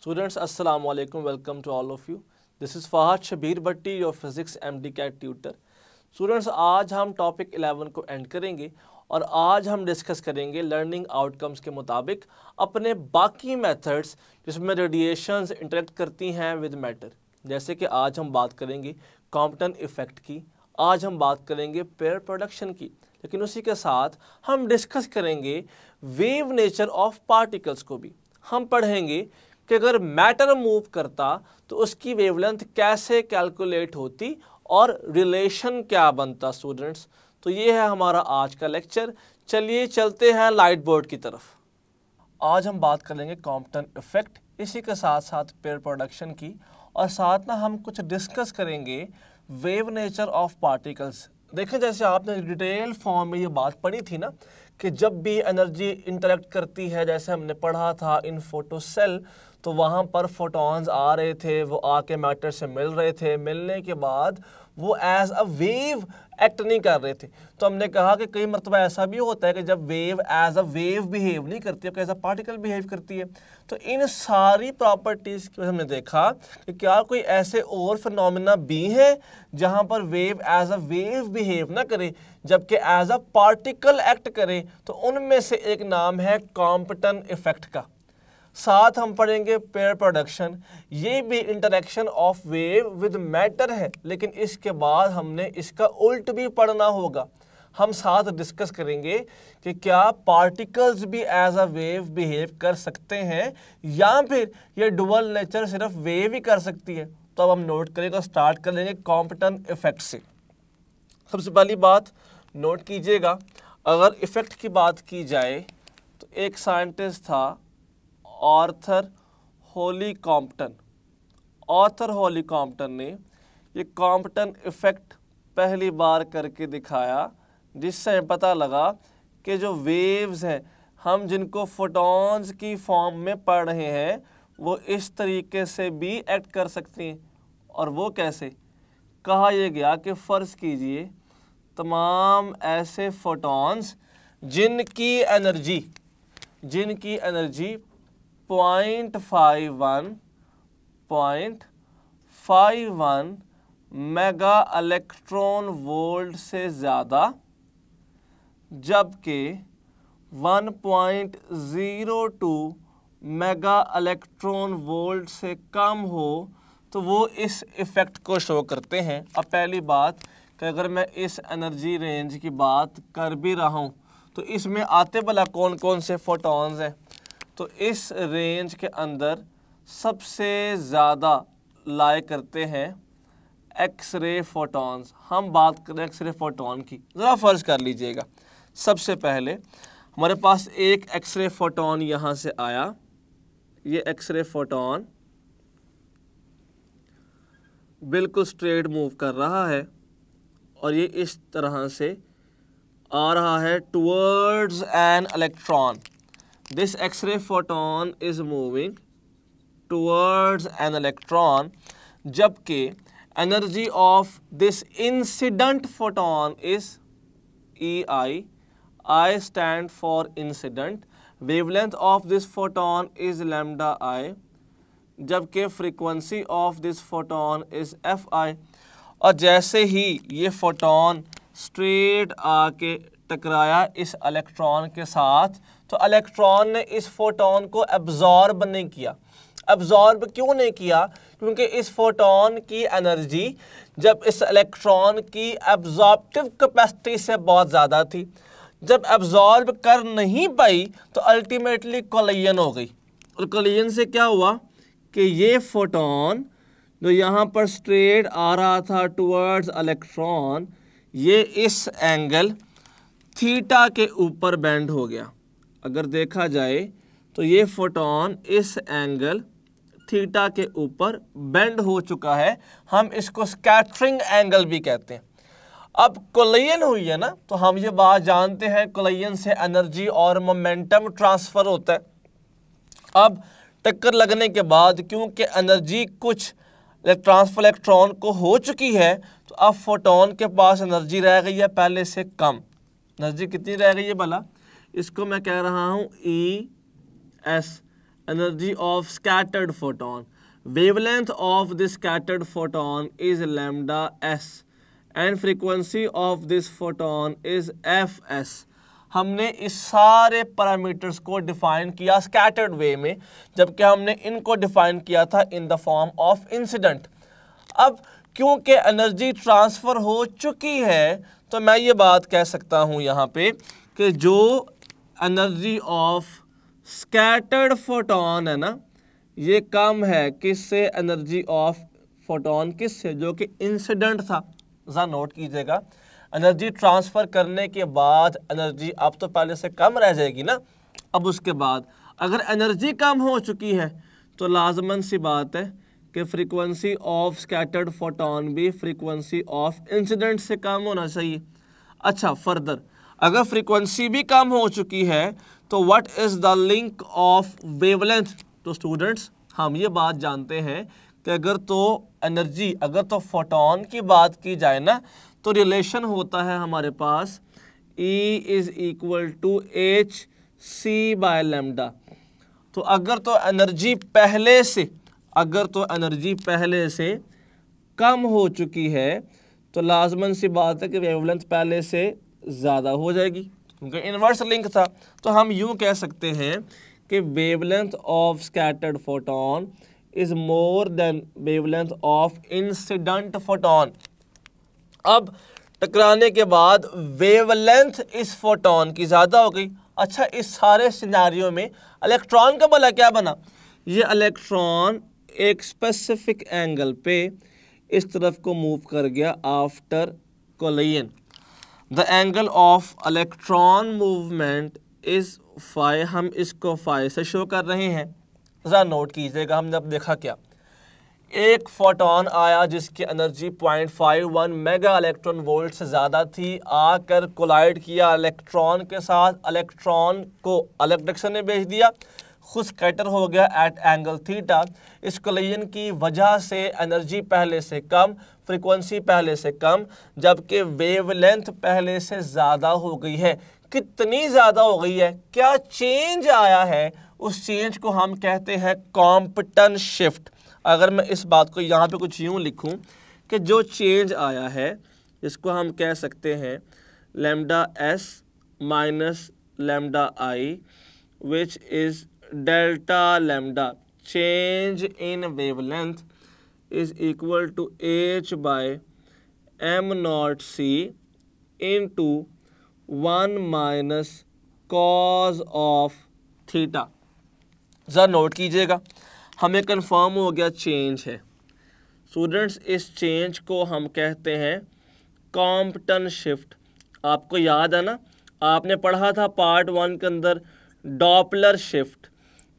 Students, Assalamu alaikum. Welcome to all of you. This is Fahad Shabir Bhatti, your physics MD-CAT tutor. Students, आज हम topic 11 को and करेंगे और आज हम डिस्कस करेंगे लर्निंग आउटकम्स के मुताबिक अपने बाकी मेथड्स जिसमें रेडिएशंस इंटरेक्ट करती हैं विद मैटर। जैसे कि आज हम बात करेंगे कॉम्पटन इफ़ेक्ट की, आज हम बात करेंगे पेयर प्रोडक्शन की, लेकिन उसी के साथ हम डिस्कस करेंगे वेव नेचर ऑफ पार्टिकल्स को भी। हम पढ़ेंगे कि अगर मैटर मूव करता तो उसकी वेवलेंथ कैसे कैलकुलेट होती और रिलेशन क्या बनता स्टूडेंट्स। तो ये है हमारा आज का लेक्चर। चलिए चलते हैं लाइट बोर्ड की तरफ। आज हम बात करेंगे कॉम्पटन इफ़ेक्ट, इसी के साथ साथ पेयर प्रोडक्शन की, और साथ ना हम कुछ डिस्कस करेंगे वेव नेचर ऑफ पार्टिकल्स। देखें, जैसे आपने डिटेल फॉर्म में ये बात पढ़ी थी ना कि जब भी एनर्जी इंटरेक्ट करती है, जैसे हमने पढ़ा था इन फोटो सेल, तो वहाँ पर फोटॉन्स आ रहे थे, वो आके मैटर से मिल रहे थे, मिलने के बाद वो एज अ वेव एक्ट नहीं कर रहे थे। तो हमने कहा कि कई मरतबा ऐसा भी होता है कि जब wave as a wave behave नहीं करती है, एज अ पार्टिकल बिहेव करती है। तो इन सारी प्रॉपर्टीज़ की हमने देखा कि क्या कोई ऐसे और फिनोमेना भी हैं जहाँ पर wave as a wave behave ना करे जबकि एज अ पार्टिकल एक्ट करे। तो उनमें से एक नाम है कॉम्पटन इफ़ेक्ट का। साथ हम पढ़ेंगे पेयर प्रोडक्शन, ये भी interaction of wave with matter है, लेकिन इसके बाद हमने इसका उल्ट भी पढ़ना होगा। हम साथ डिस्कस करेंगे कि क्या पार्टिकल्स भी एज अ वेव बिहेव कर सकते हैं या फिर ये डुअल नेचर सिर्फ वेव ही कर सकती है। तो अब हम नोट करेंगे, स्टार्ट कर लेंगे कॉम्पटन इफ़ेक्ट से। सबसे पहली बात नोट कीजिएगा, अगर इफ़ेक्ट की बात की जाए तो एक साइंटिस्ट था Arthur Holi Compton. Arthur Holi Compton ने ये कॉम्पटन इफ़ेक्ट पहली बार करके दिखाया, जिससे पता लगा कि जो वेव्स हैं, हम जिनको फोटॉन्स की फॉर्म में पढ़ रहे हैं, वो इस तरीके से भी एक्ट कर सकती हैं। और वो कैसे? कहा यह गया कि फ़र्ज़ कीजिए तमाम ऐसे फोटॉन्स जिनकी एनर्जी 0.51 मेगा इलेक्ट्रॉन वोल्ट से ज़्यादा, जबकि 1.02 मेगा इलेक्ट्रॉन वोल्ट से कम हो तो वो इस इफ़ेक्ट को शो करते हैं। अब पहली बात कि अगर मैं इस एनर्जी रेंज की बात कर भी रहा हूँ तो इसमें आते भला कौन कौन से फोटॉन्स हैं। तो इस रेंज के अंदर सबसे ज़्यादा लाए करते हैं एक्स-रे फोटॉन्स। हम बात करें एक्स-रे फोटॉन की, ज़रा फ़र्ज़ कर लीजिएगा। सबसे पहले हमारे पास एक एक्स-रे फोटॉन यहाँ से आया, ये एक्स-रे फोटॉन बिल्कुल स्ट्रेट मूव कर रहा है और ये इस तरह से आ रहा है towards an electron. This X-ray photon is moving towards an electron, जबकि energy of this incident photon is EI. I stand for incident. Wavelength of this photon is lambda I, जबकि frequency of this photon is FI। और जैसे ही ये photon straight आके टकराया इस electron के साथ, तो इलेक्ट्रॉन ने इस फोटॉन को एब्जॉर्ब नहीं किया। एब्जॉर्ब क्यों नहीं किया? क्योंकि इस फोटॉन की एनर्जी जब इस इलेक्ट्रॉन की एब्जॉर्प्टिव कैपेसिटी से बहुत ज़्यादा थी, जब एब्जॉर्ब कर नहीं पाई तो अल्टीमेटली कोलिजन हो गई। और कोलिजन से क्या हुआ कि ये फोटॉन जो यहाँ पर स्ट्रेट आ रहा था टुवर्ड्स इलेक्ट्रॉन, ये इस एंगल थीटा के ऊपर बेंड हो गया। अगर देखा जाए तो ये फोटॉन इस एंगल थीटा के ऊपर बेंड हो चुका है। हम इसको स्कैटरिंग एंगल भी कहते हैं। अब कोलिजन हुई है ना, तो हम ये बात जानते हैं कोलिजन से एनर्जी और मोमेंटम ट्रांसफ़र होता है। अब टक्कर लगने के बाद क्योंकि एनर्जी कुछ ट्रांसफर इलेक्ट्रॉन को हो चुकी है, तो अब फोटॉन के पास एनर्जी रह गई है पहले से कम। एनर्जी कितनी रह गई है भला? इसको मैं कह रहा हूँ ES, energy of scattered photon. Wavelength of this scattered photon is lambda s and frequency of this photon is fs. हमने इस सारे पैरामीटर्स को डिफाइन किया स्कैटर्ड वे में, जबकि हमने इनको डिफाइन किया था in the form of incident. अब क्योंकि एनर्जी ट्रांसफ़र हो चुकी है तो मैं ये बात कह सकता हूँ यहाँ पे कि जो एनर्जी ऑफ स्कैटर्ड फोटोन है ना, ये कम है किससे, एनर्जी ऑफ फोटोन किससे, जो कि इंसिडेंट था। ज़रा नोट कीजिएगा, एनर्जी ट्रांसफ़र करने के बाद एनर्जी अब तो पहले से कम रह जाएगी ना। अब उसके बाद अगर एनर्जी कम हो चुकी है तो लाजमन सी बात है कि फ्रीक्वेंसी ऑफ स्कैटर्ड फोटोन भी फ्रीक्वेंसी ऑफ इंसिडेंट से कम होना चाहिए। अच्छा, फर्दर अगर फ्रीक्वेंसी भी कम हो चुकी है तो what is the link of wavelength. तो स्टूडेंट्स हम ये बात जानते हैं कि अगर तो एनर्जी, अगर तो फोटोन की बात की जाए ना, तो रिलेशन होता है हमारे पास E is equal to h c by lambda. तो अगर तो एनर्जी पहले से, अगर तो एनर्जी पहले से कम हो चुकी है तो लाजमन सी बात है कि वेवलेंथ पहले से ज़्यादा हो जाएगी, क्योंकि इन्वर्स लिंक था। तो हम यूँ कह सकते हैं कि wavelength of scattered photon is more than wavelength of incident photon. अब टकराने के बाद वेवलेंथ इस फोटोन की ज़्यादा हो गई। अच्छा, इस सारे सिनेरियो में इलेक्ट्रॉन का भला क्या बना? ये इलेक्ट्रॉन एक स्पेसिफिक एंगल पे इस तरफ को मूव कर गया after collision. The angle of electron movement is phi. हम इसको फाई से शो कर रहे हैं। ज़रा नोट कीजिएगा, हमने अब देखा क्या, एक फोटोन आया जिसकी एनर्जी 0.51 मेगा इलेक्ट्रॉन वोल्ट से ज़्यादा थी, आकर कोलाइड किया इलेक्ट्रॉन के साथ, इलेक्ट्रॉन को अलग डायरेक्शन में भेज दिया, खुद स्कैटर हो गया एट एंगल थीटा। इस कोलिजन की वजह से एनर्जी पहले से कम, फ्रीक्वेंसी पहले से कम, जबकि वेवलेंथ पहले से ज़्यादा हो गई है। कितनी ज़्यादा हो गई है, क्या चेंज आया है, उस चेंज को हम कहते हैं कॉम्पटन शिफ्ट। अगर मैं इस बात को यहाँ पे कुछ यूँ लिखूँ कि जो चेंज आया है इसको हम कह सकते हैं lambda s minus lambda i which is delta lambda. Change in wavelength is equal to h by m not c into 1 minus cos of theta. ज़रा नोट कीजिएगा, हमें कंफर्म हो गया चेंज है। स्टूडेंट्स इस चेंज को हम कहते हैं कॉम्पटन शिफ्ट। आपको याद है ना, आपने पढ़ा था पार्ट 1 के अंदर डॉपलर शिफ्ट,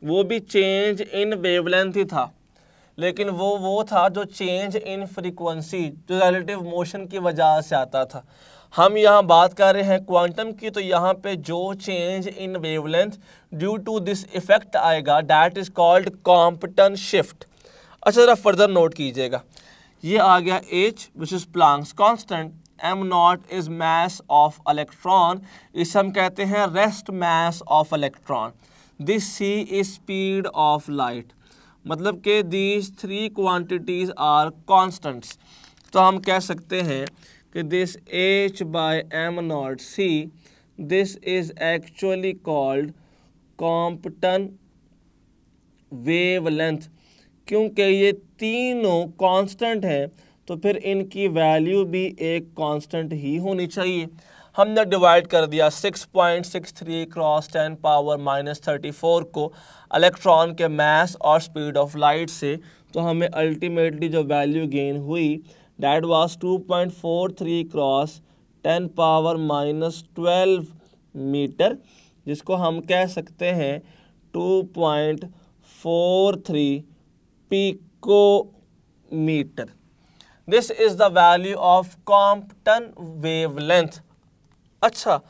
वो भी चेंज इन वेवलेंथ ही था, लेकिन वो था जो चेंज इन फ्रीक्वेंसी, जो रिलेटिव मोशन की वजह से आता था। हम यहाँ बात कर रहे हैं क्वांटम की, तो यहाँ पे जो change in wavelength due to this effect आएगा that is called Compton shift. अच्छा, ज़रा फर्दर नोट कीजिएगा, ये आ गया H which is Planck's constant, m nought is mass of electron, इसे हम कहते हैं rest mass of electron. This C is speed of light, मतलब कि दीज 3 क्वांटिटीज़ आर कॉन्स्टेंट्स। तो हम कह सकते हैं कि this H by m naught C, this is actually called Compton wavelength. क्योंकि ये तीनों कांस्टेंट हैं तो फिर इनकी वैल्यू भी एक कांस्टेंट ही होनी चाहिए। हमने डिवाइड कर दिया 6.63 क्रॉस 10 पावर माइनस 34 को इलेक्ट्रॉन के मास और स्पीड ऑफ लाइट से, तो हमें अल्टीमेटली जो वैल्यू गेन हुई that was 2.43 cross 10 power minus 12 metre, जिसको हम कह सकते हैं 2.43 picometre. This is the value of Compton wavelength. अच्छा,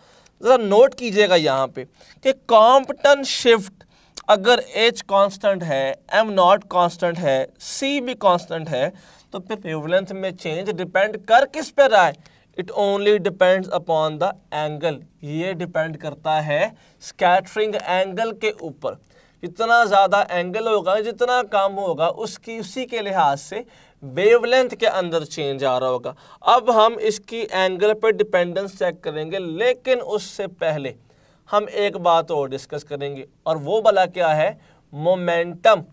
ज़रा नोट कीजिएगा यहाँ पे कि कॉम्पटन शिफ्ट अगर H कांस्टेंट है, M नॉट कांस्टेंट है, C भी कांस्टेंट है, तो फिर वेवलेंथ में चेंज डिपेंड कर किस पे रहा है? It only depends upon the angle. ये डिपेंड करता है स्कैटरिंग एंगल के ऊपर। जितना ज़्यादा एंगल होगा, जितना कम होगा, उसी के लिहाज से वेवलेंथ के अंदर चेंज आ रहा होगा। अब हम इसकी एंगल पर डिपेंडेंस चेक करेंगे, लेकिन उससे पहले हम एक बात और डिस्कस करेंगे, और वो भला क्या है? मोमेंटम।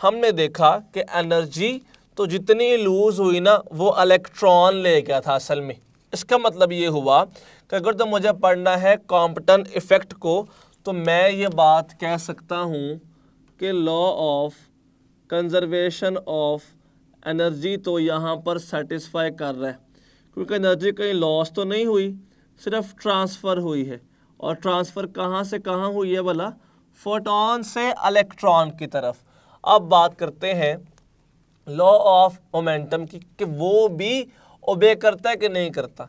हमने देखा कि एनर्जी तो जितनी लूज हुई ना, वो इलेक्ट्रॉन ले गया था असल में। इसका मतलब ये हुआ कि अगर तो मुझे पढ़ना है कॉम्पटन इफेक्ट को, तो मैं ये बात कह सकता हूँ कि law of conservation of energy तो यहाँ पर सेटिस्फाई कर रहा है, क्योंकि एनर्जी कहीं लॉस तो नहीं हुई, सिर्फ ट्रांसफ़र हुई है। और ट्रांसफ़र कहाँ से कहाँ हुई है भला? फोटॉन से इलेक्ट्रॉन की तरफ। अब बात करते हैं लॉ ऑफ मोमेंटम की, कि वो भी ओबे करता है कि नहीं करता।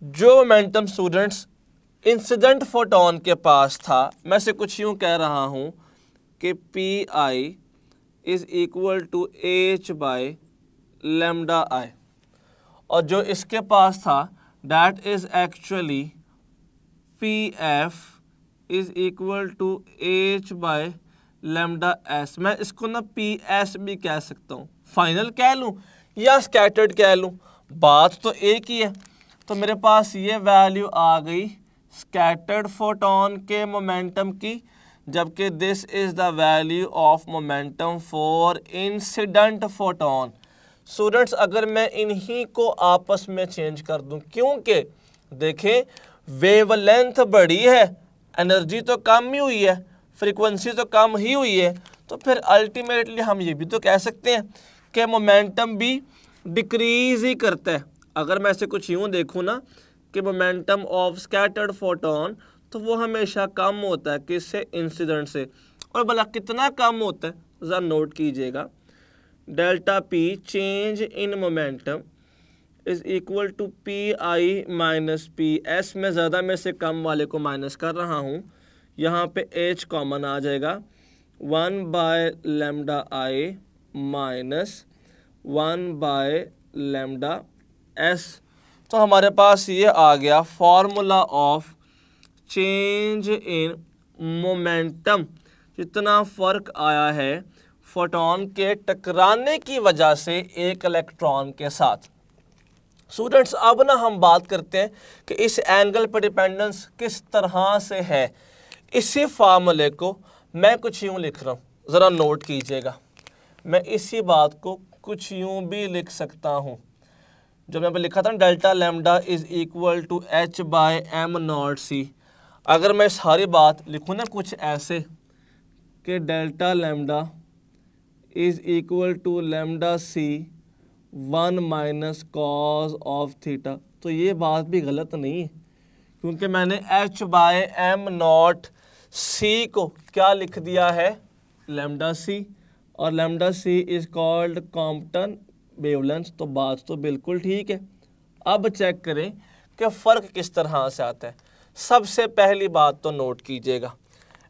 जो मोमेंटम स्टूडेंट्स इंसिडेंट फोटोन के पास था, मैं से कुछ यूँ कह रहा हूँ कि p i is equal to h by lambda i, और जो इसके पास था that is actually p f is equal to h by lambda s. मैं इसको ना पी एस भी कह सकता हूँ, फाइनल कह लूँ या स्कैटर्ड कह लूँ, बात तो एक ही है। तो मेरे पास ये वैल्यू आ गई स्कैटर्ड फोटोन के मोमेंटम की, जबकि this is the value of momentum for incident photon. Students, अगर मैं इन्हीं को आपस में चेंज कर दूं, क्योंकि देखें वेवलेंथ बड़ी है, एनर्जी तो कम ही हुई है, फ्रीक्वेंसी तो कम ही हुई है, तो फिर अल्टीमेटली हम ये भी तो कह सकते हैं कि मोमेंटम भी डिक्रीज़ ही करता है। अगर मैं ऐसे कुछ यूँ देखूँ ना कि मोमेंटम ऑफ स्कैटर्ड फोटोन, तो वो हमेशा कम होता है किससे? इंसिडेंट से। और भला कितना कम होता है? ज़रा नोट कीजिएगा, delta p change in momentum is equal to p i minus p s. में ज़्यादा में से कम वाले को माइनस कर रहा हूँ, यहाँ पे एच कॉमन आ जाएगा, 1 by lambda I minus 1 by lambda S. तो हमारे पास ये आ गया formula of change in momentum. जितना फ़र्क आया है फोटोन के टकराने की वजह से एक इलेक्ट्रॉन के साथ। स्टूडेंट्स, अब ना हम बात करते हैं कि इस एंगल पर डिपेंडेंस किस तरह से है। इसी फार्मूले को मैं कुछ यूँ लिख रहा हूँ, ज़रा नोट कीजिएगा। मैं इसी बात को कुछ यूँ भी लिख सकता हूँ, जो मैं लिखा था delta lambda is equal to h by m not c. अगर मैं सारी बात लिखूँ ना कुछ ऐसे कि delta lambda is equal to lambda c 1 minus cos of theta, तो ये बात भी गलत नहीं है, क्योंकि मैंने h by m not c को क्या लिख दिया है? लेमडा सी, और lambda c is called Compton wavelength. तो बात तो बिल्कुल ठीक है। अब चेक करें कि फ़र्क किस तरह से आता है। सबसे पहली बात तो नोट कीजिएगा,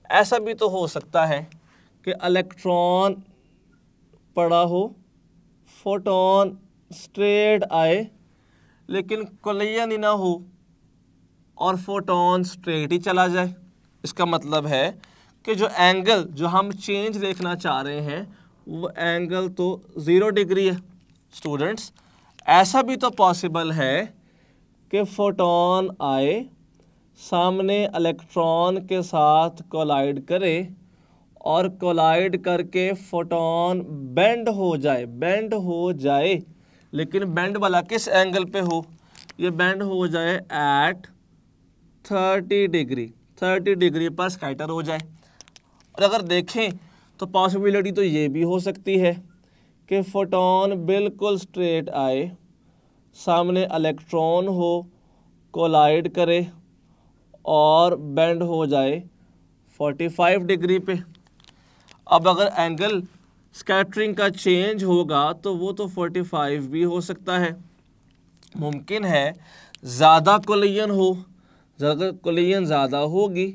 ऐसा भी तो हो सकता है कि इलेक्ट्रॉन पड़ा हो, फोटोन स्ट्रेट आए, लेकिन कोलिजन ही ना हो और फोटोन स्ट्रेट ही चला जाए। इसका मतलब है कि जो एंगल जो हम चेंज देखना चाह रहे हैं, वो एंगल तो 0 डिग्री है। स्टूडेंट्स, ऐसा भी तो पॉसिबल है कि फोटोन आए, सामने इलेक्ट्रॉन के साथ कोलाइड करे, और कोलाइड करके फोटोन बेंड हो जाए, लेकिन बेंड वाला किस एंगल पे हो? ये बेंड हो जाए एट 30 डिग्री, 30 डिग्री पर स्कैटर हो जाए। और अगर देखें तो पॉसिबिलिटी तो ये भी हो सकती है कि फोटोन बिल्कुल स्ट्रेट आए, सामने इलेक्ट्रॉन हो, कोलाइड करे और बेंड हो जाए 45 डिग्री पे। अब अगर एंगल स्कैटरिंग का चेंज होगा तो वो तो 45 भी हो सकता है। मुमकिन है ज़्यादा कोलिजन हो, अगर कोलिजन ज़्यादा होगी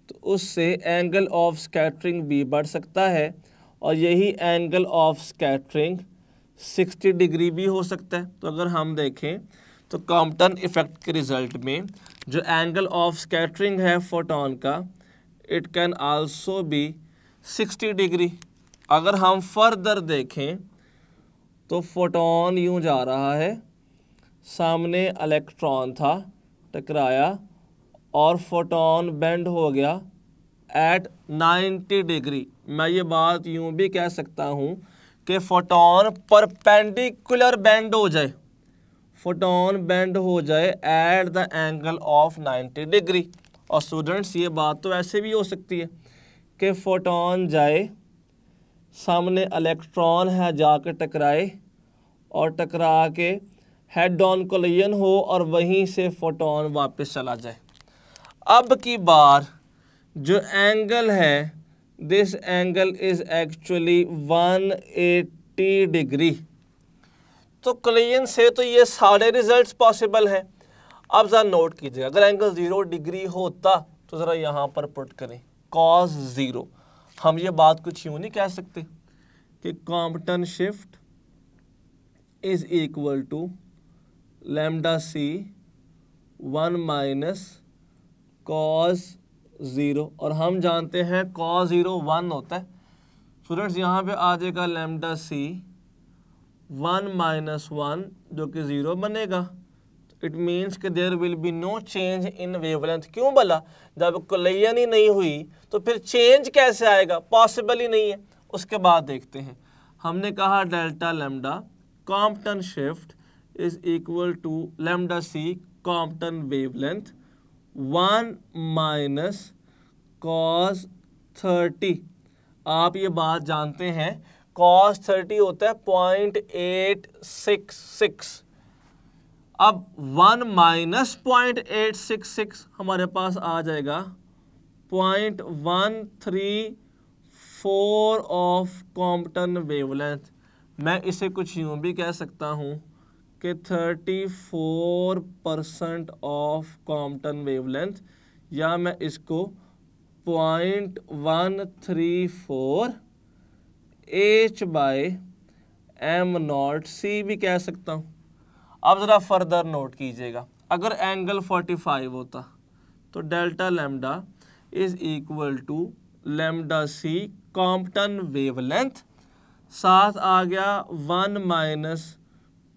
तो उससे एंगल ऑफ स्कैटरिंग भी बढ़ सकता है, और यही एंगल ऑफ स्कैटरिंग 60 डिग्री भी हो सकता है। तो अगर हम देखें तो कॉम्पटन इफेक्ट के रिजल्ट में जो एंगल ऑफ स्कैटरिंग है फोटोन का, it can also be 60 degree. अगर हम फर्दर देखें तो फोटोन यूं जा रहा है, सामने इलेक्ट्रॉन था, टकराया और फोटोन बेंड हो गया एट 90 डिग्री। मैं ये बात यूं भी कह सकता हूं कि फोटोन परपेंडिकुलर बेंड हो जाए, फोटोन बेंड हो जाए at the angle of 90 degree. और स्टूडेंट्स ये बात तो ऐसे भी हो सकती है कि फोटोन जाए, सामने इलेक्ट्रॉन है, जाकर टकराए और टकरा के हेड ऑन कोलिजन हो और वहीं से फोटोन वापस चला जाए। अब की बार जो एंगल है, this angle is actually 180 degree. तो कोलिजन से तो ये सारे रिजल्ट्स पॉसिबल हैं। अब ज़रा नोट कीजिएगा, अगर एंगल 0 डिग्री होता तो ज़रा यहाँ पर पुट करें cos 0। हम ये बात कुछ यूँ नहीं कह सकते कि Compton shift is equal to lambda c 1 minus cos 0, और हम जानते हैं cos 0 1 होता है। स्टूडेंट्स यहाँ पे आ जाएगा लैम्डा सी 1 माइनस 1 जो कि 0 बनेगा। इट मीन्स कि there will be no change in wavelength. क्यों भला? जब कोलिजन ही नहीं हुई तो फिर चेंज कैसे आएगा? पॉसिबल ही नहीं है। उसके बाद देखते हैं, हमने कहा delta lambda Compton shift is equal to lambda c Compton wavelength 1 minus cos 30। आप ये बात जानते हैं cos 30 होता है 0.866। अब 1 माइनस 0.866 हमारे पास आ जाएगा 0.134 ऑफ कॉम्पटन वेवलेंथ। मैं इसे कुछ यूं भी कह सकता हूं कि 34% ऑफ कॉम्पटन वेवलेंथ, या मैं इसको 0.134 h/m0c भी कह सकता हूं। अब ज़रा फर्दर नोट कीजिएगा, अगर एंगल 45 होता तो delta lambda is equal to lambda c Compton wavelength, साथ आ गया 1 माइनस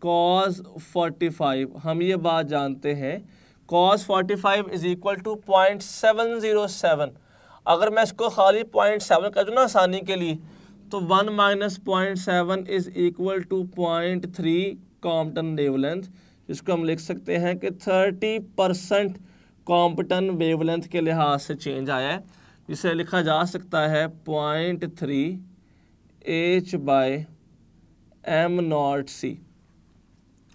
cos 45। हम ये बात जानते हैं cos 45 इज इक्वल टू 0.707। अगर मैं इसको खाली 0.7 कर दूँ ना आसानी के लिए, तो 1 minus 0.7 is equal to 0.3 Compton wavelength, जिसको हम लिख सकते हैं कि 30% कॉम्पटन वेवलेंथ के लिहाज से चेंज आया है, जिसे लिखा जा सकता है 0.3 h/m0c।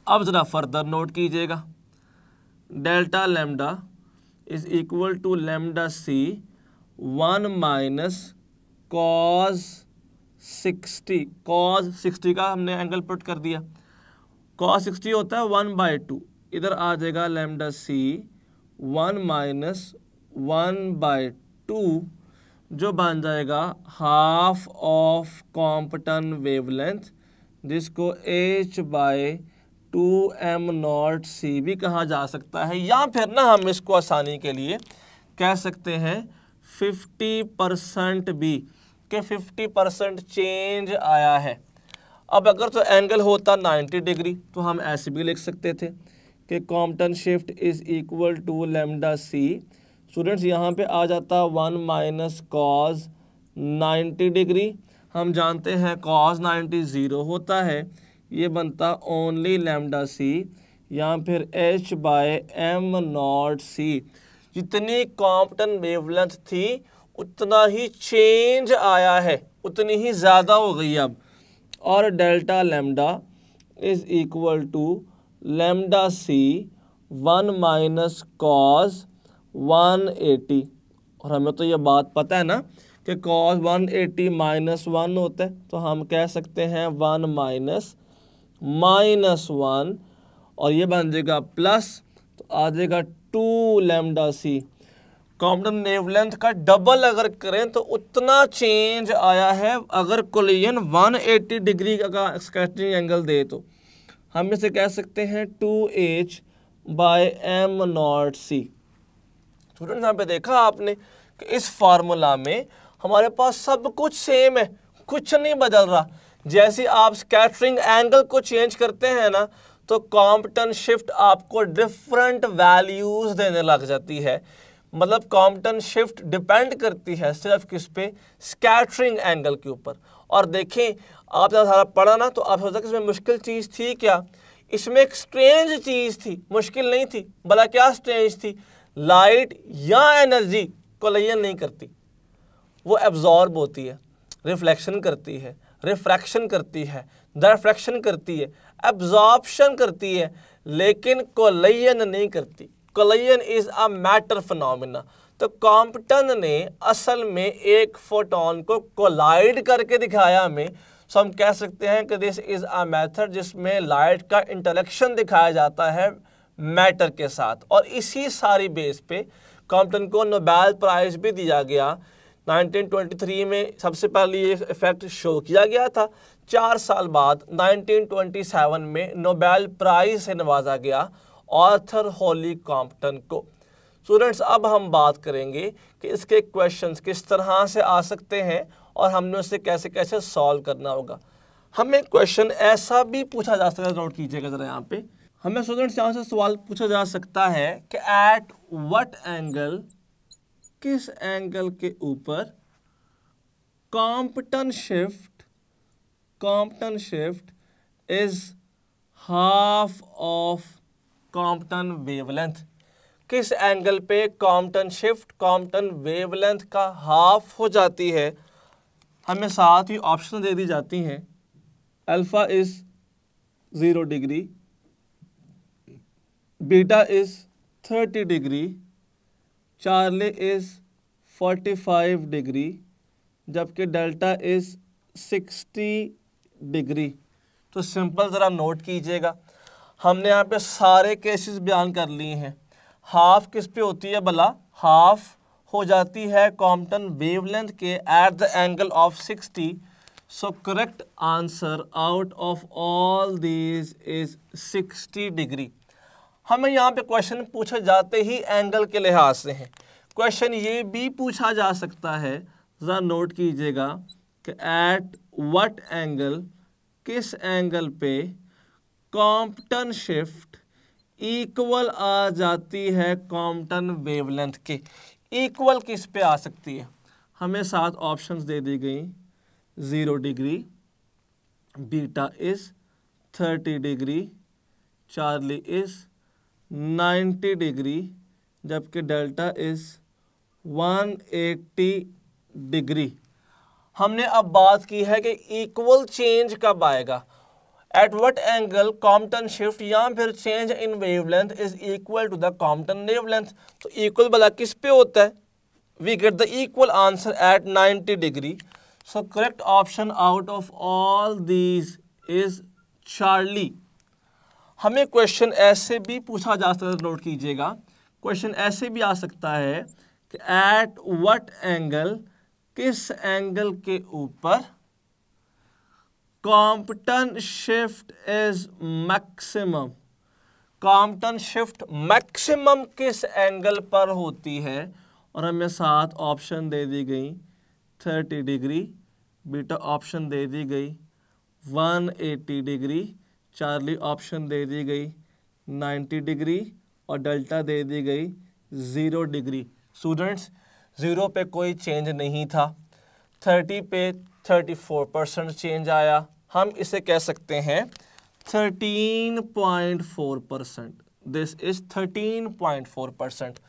अब ज़रा फर्दर नोट कीजिएगा, delta lambda is equal to lambda c 1 minus cos 60। cos 60 का हमने एंगल पुट कर दिया, cos 60 होता है 1/2। इधर आ जाएगा लैम्डा सी 1 माइनस 1/2 जो बन जाएगा हाफ ऑफ कॉम्पटन वेवलेंथ, जिसको h/2m0c भी कहा जा सकता है, या फिर ना हम इसको आसानी के लिए कह सकते हैं 50% भी, कि 50% चेंज आया है। अब अगर तो एंगल होता 90 डिग्री तो हम ऐसे भी लिख सकते थे कि Compton shift is equal to lambda c. Students यहाँ पे आ जाता 1 माइनस cos 90 डिग्री। हम जानते हैं cos 90 0 होता है, ये बनता ओनली लैम्डा सी या फिर h/m0c। जितनी कॉम्पटन वेवलेंथ थी उतना ही चेंज आया है, उतनी ही ज़्यादा हो गई अब। और delta lambda is equal to lambda c 1 minus cos 180। और हमें तो ये बात पता है ना कि cos 180 माइनस 1 होता है, तो हम कह सकते हैं 1 माइनस -1, और ये बन जाएगा प्लस, तो आ जाएगा 2 लैम्डा सी। कॉम्पटन वेवलेंथ का डबल अगर करें तो उतना चेंज आया है। अगर कोलिजन 180 डिग्री का स्कैटरिंग एंगल दे तो हम इसे कह सकते हैं 2h/m0c। स्टूडेंट्स यहाँ पे देखा आपने कि इस फार्मूला में हमारे पास सब कुछ सेम है, कुछ नहीं बदल रहा। जैसे आप स्कैटरिंग एंगल को चेंज करते हैं ना, तो कॉम्पटन शिफ्ट आपको डिफरेंट वैल्यूज देने लग जाती है। मतलब कॉम्पटन शिफ्ट डिपेंड करती है सिर्फ किस पे, स्कैटरिंग एंगल के ऊपर। और देखें, आपने सारा पढ़ा ना, तो आप सोचा कि इसमें मुश्किल चीज़ थी क्या? इसमें एक स्ट्रेंज चीज़ थी, मुश्किल नहीं थी। भला क्या स्ट्रेंज थी? लाइट या एनर्जी कोलिजन नहीं करती, वो एब्जॉर्ब होती है, रिफ्लेक्शन करती है, रिफ्रैक्शन करती है, डिफ्रैक्शन करती है, एब्जॉर्प्शन करती है, लेकिन कोलिजन नहीं करती। Collision is a matter phenomena. तो कॉम्पटन ने असल में एक फोटोन को कोलाइड करके दिखाया हमें। सो हम कह सकते हैं कि दिस इज अ मेथड जिसमें लाइट का इंटरेक्शन दिखाया जाता है मैटर के साथ। और इसी सारी बेस पे कॉम्पटन को नोबेल प्राइज भी दिया गया। 1923 में सबसे पहले ये इफेक्ट शो किया गया था। 4 साल बाद 1927 में नोबेल प्राइज से नवाजा गया आर्थर हॉली कॉम्पटन को। स्टूडेंट्स, अब हम बात करेंगे कि इसके क्वेश्चंस किस तरह से आ सकते हैं और हमने उसे कैसे कैसे सॉल्व करना होगा। हमें क्वेश्चन ऐसा भी पूछा जा सकता है, नोट कीजिएगा जरा यहाँ पे। हमें स्टूडेंट्स यहाँ से सवाल पूछा जा सकता है कि एट व्हाट एंगल, किस एंगल के ऊपर Compton shift is half of Compton wavelength. किस एंगल पे कॉम्पटन शिफ्ट कॉम्पटन वेवलेंथ का हाफ हो जाती है। हमें साथ ही ऑप्शन दे दी जाती हैं। Alpha is 0 degree, beta is 30 degree, Charlie is 45 degree, जबकि डेल्टा इज 60 डिग्री। तो सिंपल ज़रा नोट कीजिएगा, हमने यहाँ पे सारे केसेस बयान कर लिए हैं। हाफ किस पे होती है भला? हाफ हो जाती है कॉम्पटन वेवलेंथ के at the angle of 60। So correct answer out of all these is 60 degree. हमें यहाँ पे क्वेश्चन पूछे जाते ही एंगल के लिहाज से हैं। क्वेश्चन ये भी पूछा जा सकता है, ज़रा नोट कीजिएगा, कि एट व्हाट एंगल, किस एंगल पे कॉम्पटन शिफ्ट इक्वल आ जाती है कॉम्पटन वेवलेंथ के। इक्वल किस पे आ सकती है? हमें 7 ऑप्शंस दे दी गई। 0 degree, beta is 30 degree, Charlie is 90 degree, जबकि डेल्टा इज 180 डिग्री। हमने अब बात की है कि इक्वल चेंज कब आएगा। At what angle Compton shift या फिर change in wavelength is equal to the Compton wavelength. तो इक्वल भला किस पे होता है? We get the equal answer at 90 degree. So correct option out of all these is Charlie. हमें question ऐसे भी पूछा जा सकता है, नोट कीजिएगा, क्वेश्चन ऐसे भी आ सकता है कि एट व्हाट एंगल, किस एंगल के ऊपर Compton shift is maximum. Compton shift maximum किस एंगल पर होती है? और हमें 7 ऑप्शन दे दी गई। 30 डिग्री, बीटा ऑप्शन दे दी गई 180 डिग्री, चार्ली ऑप्शन दे दी गई 90 डिग्री और डेल्टा दे दी गई 0 डिग्री। स्टूडेंट्स, 0 पे कोई चेंज नहीं था, 30 पे 34% चेंज आया। हम इसे कह सकते हैं 13.4%। This is 13.4%।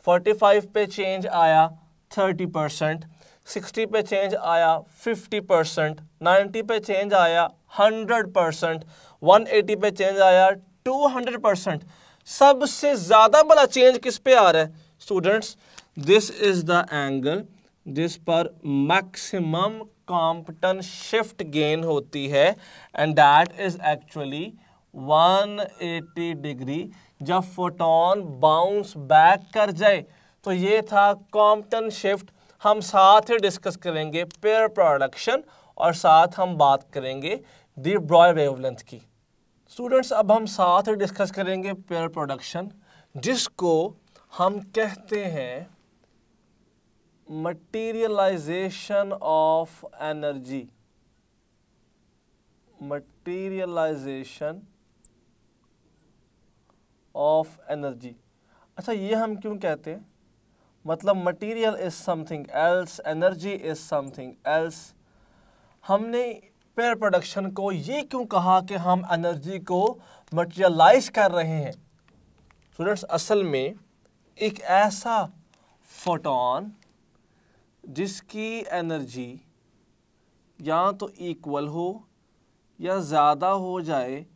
45 पे चेंज आया 30%, 60 पे चेंज आया 50%, 90 पे चेंज आया 100%, 180 पे चेंज आया 200%। सबसे ज़्यादा बड़ा चेंज किस पे आ रहा है? Students, this is the angle जिस पर मैक्सिमम कॉम्पटन शिफ्ट गेन होती है, and that is actually 180 degree. जब फोटोन बाउंस बैक कर जाए तो ये था कॉम्पटन शिफ्ट। हम साथ ही डिस्कस करेंगे पेयर प्रोडक्शन और साथ हम बात करेंगे दी ब्रॉय वेवलेंथ की। स्टूडेंट्स, अब हम साथ ही डिस्कस करेंगे पेयर प्रोडक्शन, जिसको हम कहते हैं मटीरियलाइजेशन ऑफ एनर्जी, मटीरियलाइजेशन ऑफ एनर्जी। अच्छा, ये हम क्यों कहते हैं? मतलब material is something else, energy is something else. हमने पेयर प्रोडक्शन को ये क्यों कहा कि हम एनर्जी को मटीरियलाइज कर रहे हैं? स्टूडेंट्स, असल में एक ऐसा फोटोन जिसकी एनर्जी या तो इक्वल हो या ज़्यादा हो जाए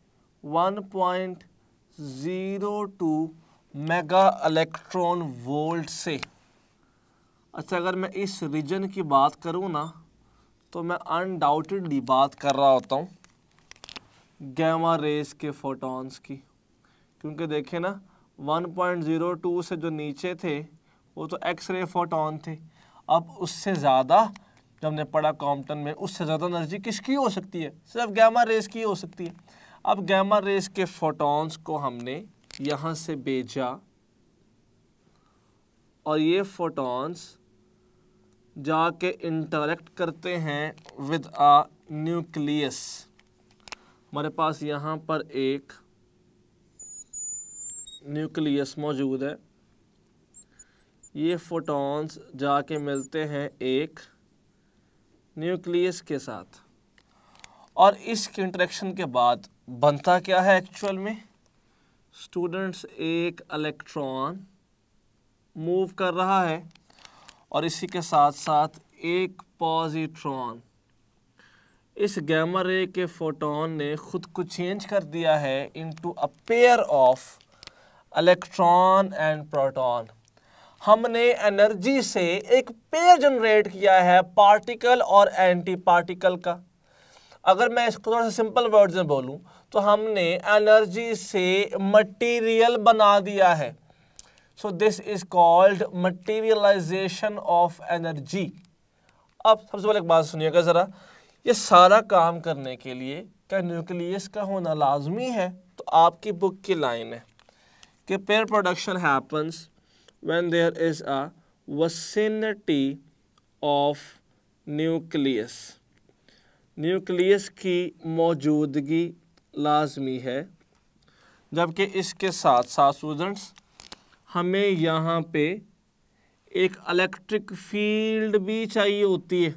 1.02 मेगा इलेक्ट्रॉन वोल्ट से। अच्छा, अगर मैं इस रीजन की बात करूँ ना, तो मैं अनडाउटेडली बात कर रहा होता हूँ गैमा रेस के फोटॉन्स की, क्योंकि देखें ना 1.02 से जो नीचे थे वो तो एक्सरे फोटॉन थे। अब उससे ज़्यादा, जब हमने पढ़ा कॉम्पटन में, उससे ज़्यादा एनर्जी किसकी हो सकती है? सिर्फ गैमा रेस की हो सकती है। अब गैमा रेस के फोटॉन्स को हमने यहाँ से भेजा और ये फोटॉन्स जाके इंटरेक्ट करते हैं विद अ न्यूक्लियस। हमारे पास यहाँ पर एक न्यूक्लियस मौजूद है। ये फोटॉन्स जाके मिलते हैं एक न्यूक्लियस के साथ, और इसके इंटरेक्शन के बाद बनता क्या है एक्चुअल में? स्टूडेंट्स, एक इलेक्ट्रॉन मूव कर रहा है और इसी के साथ साथ एक पॉजिट्रॉन। इस गैमा रे के फोटोन ने खुद को चेंज कर दिया है into a pair of electron and proton. हमने एनर्जी से एक पेयर जनरेट किया है पार्टिकल और एंटी पार्टिकल का। अगर मैं इसको थोड़ा सा सिंपल वर्ड्स में बोलूं तो हमने एनर्जी से मटेरियल बना दिया है। So this is called materialisation of energy. अब सबसे पहले एक बात सुनिएगा ज़रा, ये सारा काम करने के लिए क्या न्यूक्लियस का होना लाजमी है? तो आपकी बुक की लाइन है कि pair production happens when there is a vicinity of nucleus. Nucleus की मौजूदगी लाजमी है, जबकि इसके साथ साथ स्टूडेंट्स हमें यहाँ पे एक इलेक्ट्रिक फील्ड भी चाहिए होती है।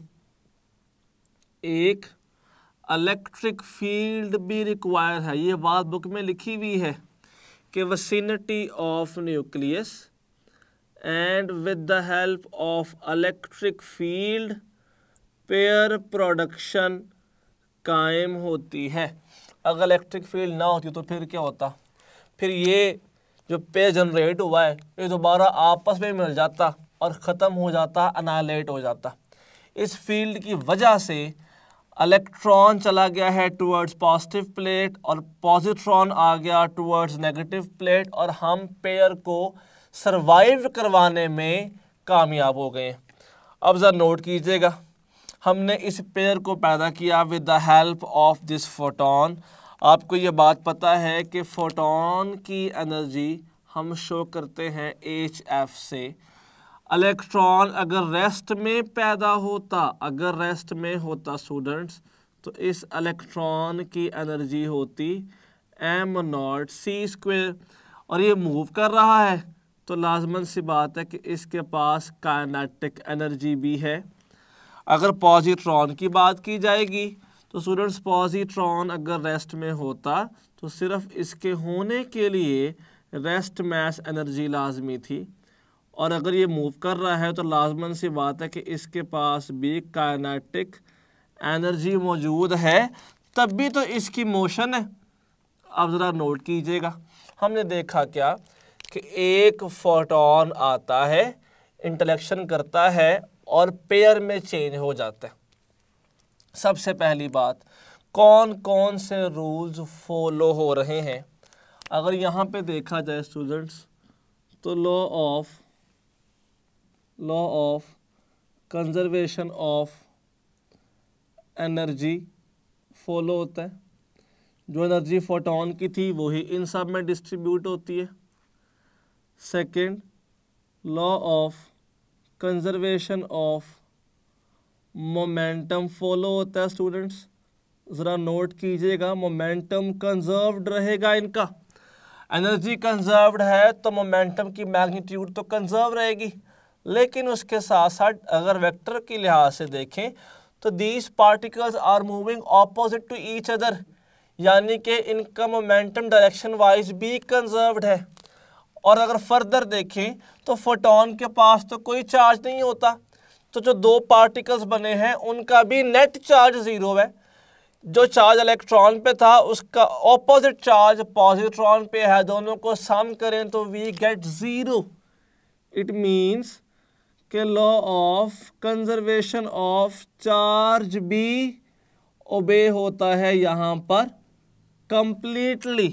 एक इलेक्ट्रिक फील्ड भी रिक्वायर है। ये बात बुक में लिखी हुई है कि vicinity of nucleus and with the help of electric field pair production कायम होती है। अगर इलेक्ट्रिक फील्ड ना होती तो फिर क्या होता? फिर ये जो पेयर जनरेट हुआ है ये दोबारा आपस में मिल जाता और ख़त्म हो जाता, अनाइलेट हो जाता। इस फील्ड की वजह से इलेक्ट्रॉन चला गया है टुवर्ड्स पॉजिटिव प्लेट और पॉजिट्रॉन आ गया टुवर्ड्स नेगेटिव प्लेट, और हम पेयर को सरवाइव करवाने में कामयाब हो गए। अब ज़रा नोट कीजिएगा, हमने इस पेयर को पैदा किया with the help of this photon. आपको ये बात पता है कि फोटोन की एनर्जी हम शो करते हैं HF से। इलेक्ट्रॉन अगर रेस्ट में पैदा होता, अगर रेस्ट में होता स्टूडेंट्स, तो इस इलेक्ट्रॉन की एनर्जी होती m0c², और ये मूव कर रहा है तो लाजमन सी बात है कि इसके पास काइनेटिक एनर्जी भी है। अगर पॉजिट्रॉन की बात की जाएगी तो स्टूडेंट्स पॉजिट्रॉन अगर रेस्ट में होता तो सिर्फ इसके होने के लिए रेस्ट मास एनर्जी लाजमी थी, और अगर ये मूव कर रहा है तो लाजमन सी बात है कि इसके पास भी काइनेटिक एनर्जी मौजूद है, तब भी तो इसकी मोशन है। अब ज़रा नोट कीजिएगा, हमने देखा क्या कि एक फोटोन आता है, इंटरेक्शन करता है और पेयर में चेंज हो जाता है। सबसे पहली बात, कौन कौन से रूल्स फॉलो हो रहे हैं? अगर यहाँ पे देखा जाए स्टूडेंट्स तो law of conservation of energy follow होता है। जो एनर्जी फोटोन की थी वही इन सब में डिस्ट्रीब्यूट होती है। Second, law of conservation of momentum follow होता है स्टूडेंट्स। ज़रा नोट कीजिएगा, मोमेंटम कंजर्व्ड रहेगा, इनका एनर्जी कंजर्व्ड है तो मोमेंटम की मैग्नीट्यूड तो कंजर्व रहेगी। लेकिन उसके साथ साथ अगर वेक्टर के लिहाज से देखें तो these particles are moving opposite to each other, यानी कि इनका मोमेंटम डायरेक्शन वाइज भी कंजर्व्ड है। और अगर फर्दर देखें तो फोटोन के पास तो कोई चार्ज नहीं होता, तो जो दो पार्टिकल्स बने हैं उनका भी नेट चार्ज ज़ीरो है। जो चार्ज इलेक्ट्रॉन पे था उसका ऑपोजिट चार्ज पॉजिट्रॉन पे है, दोनों को सम करें तो we get zero. It means के law of conservation of charge भी ओबे होता है यहाँ पर कंप्लीटली।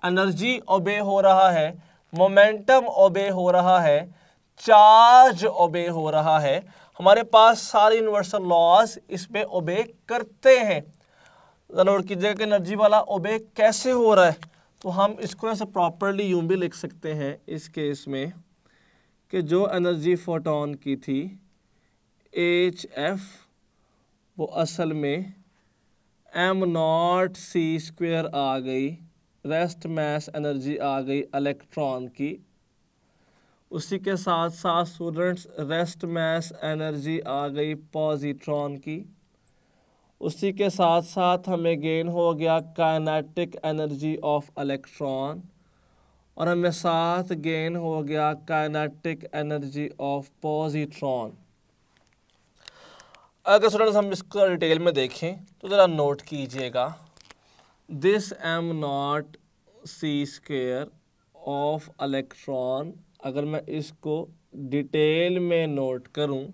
एनर्जी ओबे हो रहा है, मोमेंटम ओबे हो रहा है, चार्ज ओबे हो रहा है। हमारे पास सारे यूनिवर्सल लॉज इस पे ओबे करते हैं। नोट कीजिएगा कि एनर्जी वाला ओबे कैसे हो रहा है, तो हम इसको ऐसे प्रॉपरली यूं भी लिख सकते हैं इस केस में कि जो एनर्जी फोटोन की थी HF वो असल में m0c² आ गई, रेस्ट मास एनर्जी आ गई इलेक्ट्रॉन की। उसी के साथ साथ स्टूडेंट्स रेस्ट मास एनर्जी आ गई पॉजिट्रॉन की। उसी के साथ साथ हमें गेन हो गया काइनेटिक एनर्जी ऑफ इलेक्ट्रॉन, और हमें साथ गेन हो गया काइनेटिक एनर्जी ऑफ पॉजिट्रॉन। अगर स्टूडेंट्स हम इसको डिटेल में देखें तो ज़रा नोट कीजिएगा, दिस m0c² ऑफ इलेक्ट्रॉन, अगर मैं इसको डिटेल में नोट करूं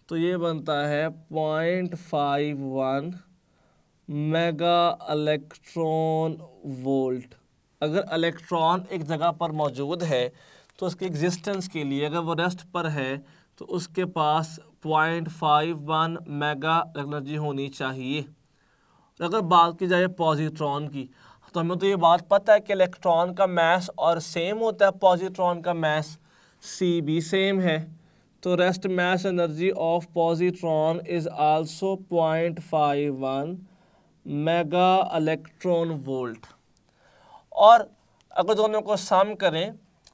तो ये बनता है 0.51 मेगा इलेक्ट्रॉन वोल्ट। अगर इलेक्ट्रॉन एक जगह पर मौजूद है तो उसकी एग्जिस्टेंस के लिए अगर वो रेस्ट पर है तो उसके पास 0.51 मेगा एनर्जी होनी चाहिए। और अगर बात की जाए पॉजिट्रॉन की तो हमें तो ये बात पता है कि इलेक्ट्रॉन का मास और सेम होता है, पॉजिट्रॉन का मास C भी सेम है, तो rest mass energy of positron is also 0.51 mega electron volt. और अगर दोनों को सम करें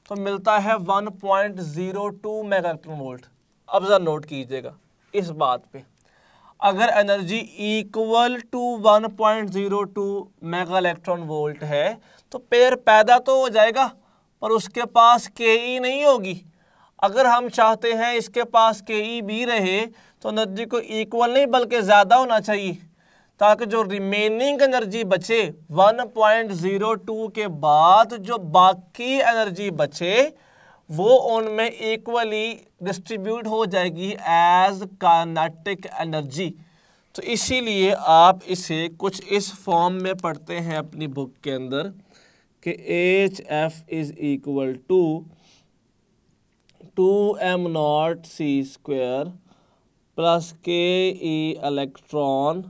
तो मिलता है 1.02 मेगा इलेक्ट्रॉन वोल्ट। अब ज़रा नोट कीजिएगा इस बात पे, अगर energy equal to 1.02 mega electron volt है तो पेयर पैदा तो हो जाएगा पर उसके पास Ke नहीं होगी। अगर हम चाहते हैं इसके पास Ke भी रहे तो एनर्जी को इक्वल नहीं बल्कि ज़्यादा होना चाहिए, ताकि जो रिमेनिंग एनर्जी बचे 1.02 के बाद जो बाकी एनर्जी बचे वो उनमें इक्वली डिस्ट्रीब्यूट हो जाएगी एज काइनेटिक एनर्जी। तो इसीलिए आप इसे कुछ इस फॉर्म में पढ़ते हैं अपनी बुक के अंदर कि HF is equal to 2m0c² plus Ke electron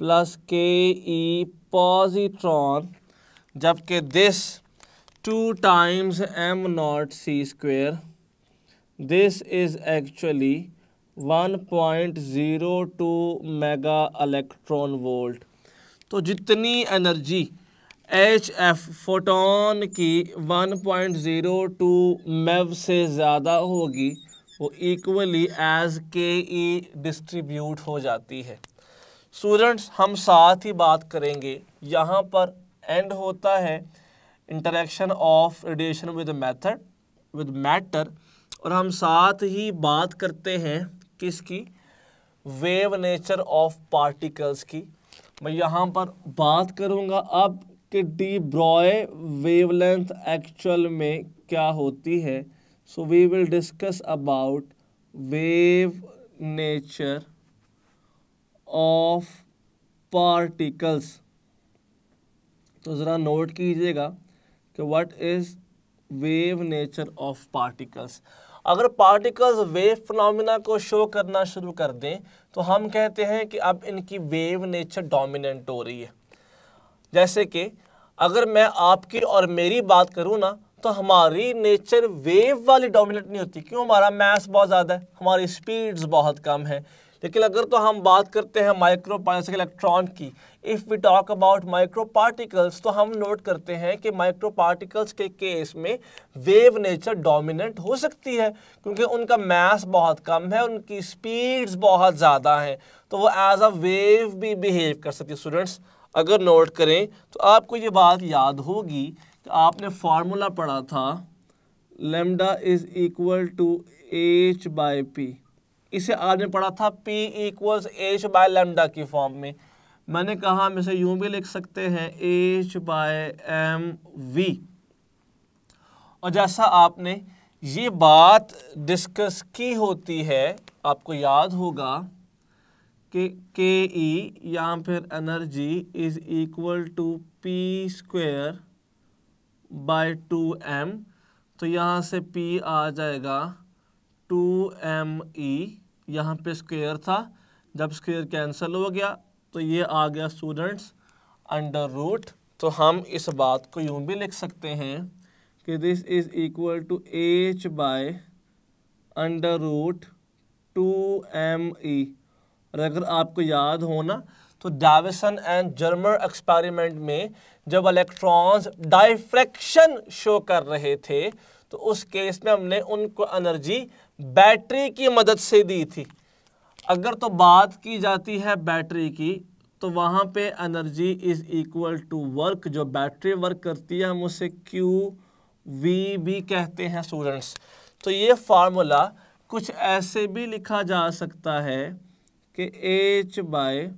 plus Ke positron, जबकि this 2 times m0c², this is actually 1.02 mega electron volt. तो जितनी एनर्जी HF फोटोन की 1.02 मेव से ज़्यादा होगी वो इक्वली एज Ke डिस्ट्रीब्यूट हो जाती है। स्टूडेंट्स हम साथ ही बात करेंगे, यहाँ पर एंड होता है interaction of radiation with matter, और हम साथ ही बात करते हैं किसकी, वेव नेचर ऑफ पार्टिकल्स की। मैं यहाँ पर बात करूँगा अब कि डी ब्रॉय वेवलेंथ एक्चुअल में क्या होती है। So we will discuss about wave nature of particles. तो ज़रा नोट कीजिएगा कि what is wave nature of particles. अगर पार्टिकल्स वेव फिनोमिना को शो करना शुरू कर दें तो हम कहते हैं कि अब इनकी वेव नेचर डोमिनेंट हो रही है। जैसे कि अगर मैं आपकी और मेरी बात करूँ ना तो हमारी नेचर वेव वाली डोमिनेट नहीं होती। क्यों? हमारा मास बहुत ज़्यादा है, हमारी स्पीड्स बहुत कम है। लेकिन अगर तो हम बात करते हैं माइक्रो पार्टिकल इलेक्ट्रॉन की, if we talk about micro particles, तो हम नोट करते हैं कि माइक्रो पार्टिकल्स के केस में वेव नेचर डोमिनेंट हो सकती है, क्योंकि उनका मास बहुत कम है, उनकी स्पीड्स बहुत ज़्यादा हैं, तो वो एज अ वेव भी बिहेव कर सकती है। स्टूडेंट्स अगर नोट करें तो आपको ये बात याद होगी कि आपने फार्मूला पढ़ा था, lambda is equal to h by p. इसे आपने पढ़ा था P equals h by lambda की फॉर्म में। मैंने कहा हम इसे यूं भी लिख सकते हैं H बाय एम वी। और जैसा आपने ये बात डिस्कस की होती है, आपको याद होगा कि के ई या फिर energy is equal to p square by 2m। तो यहाँ से P आ जाएगा 2me, यहाँ पे स्क्वायर था, जब स्क्वायर कैंसिल हो गया तो ये आ गया स्टूडेंट्स अंडर रूट। तो हम इस बात को यूं भी लिख सकते हैं कि this is equal to h by under root 2me। और अगर आपको याद हो ना, तो डेविसन एंड जर्मर एक्सपेरिमेंट में जब इलेक्ट्रॉन्स डाइफ्रैक्शन शो कर रहे थे, तो उस केस में हमने उनको एनर्जी बैटरी की मदद से दी थी। अगर तो बात की जाती है बैटरी की, तो वहाँ पे energy is equal to work, जो बैटरी वर्क करती है हम उसे क्यू वी भी कहते हैं स्टूडेंट्स। तो ये फार्मूला कुछ ऐसे भी लिखा जा सकता है कि H by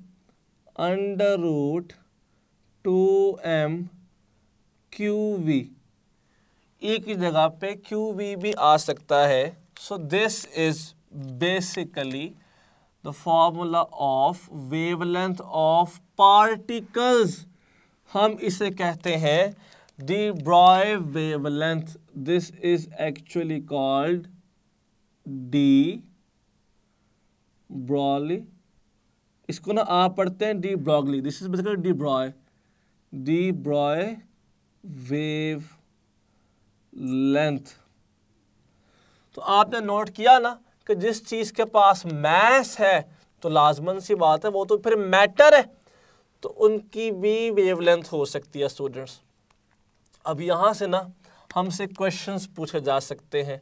under root 2m q V, एक ही जगह पे क्यू वी भी आ सकता है। So this is basically the formula of wavelength of particles. हम इसे कहते हैं D Broglie wavelength. This is actually called D Broly. इसको ना आप पढ़ते हैं de Broglie. This is basically D Broglie wave length. तो आपने नोट किया ना कि जिस चीज के पास मैस है तो लाजमन सी बात है वो तो फिर मैटर है, तो उनकी भी वेवलेंथ हो सकती है स्टूडेंट्स। अब यहां से ना हमसे क्वेश्चंस पूछे जा सकते हैं,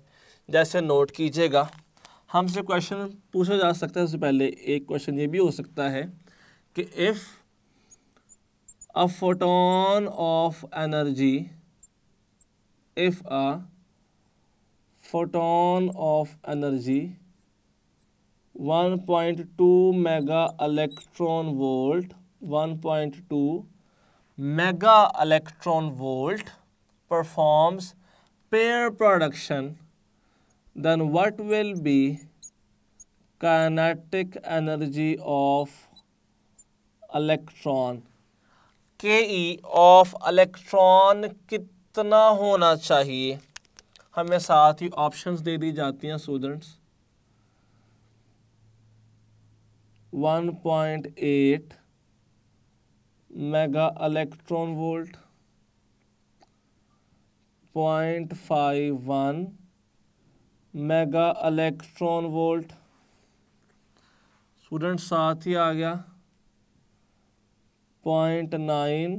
जैसे नोट कीजिएगा, हमसे क्वेश्चन पूछा जा सकता है। सबसे पहले एक क्वेश्चन ये भी हो सकता है कि if a photon of energy, if a photon of energy 1.2 mega electron volt 1.2 mega electron volt performs pair production, then what will be kinetic energy of electron? Ke of electron कितना होना चाहिए? हमें साथ ही ऑप्शंस दे दी जाती हैं students. 1.8 mega electron volt, 0.51 mega electron volt, student साथ ही आ गया 0.9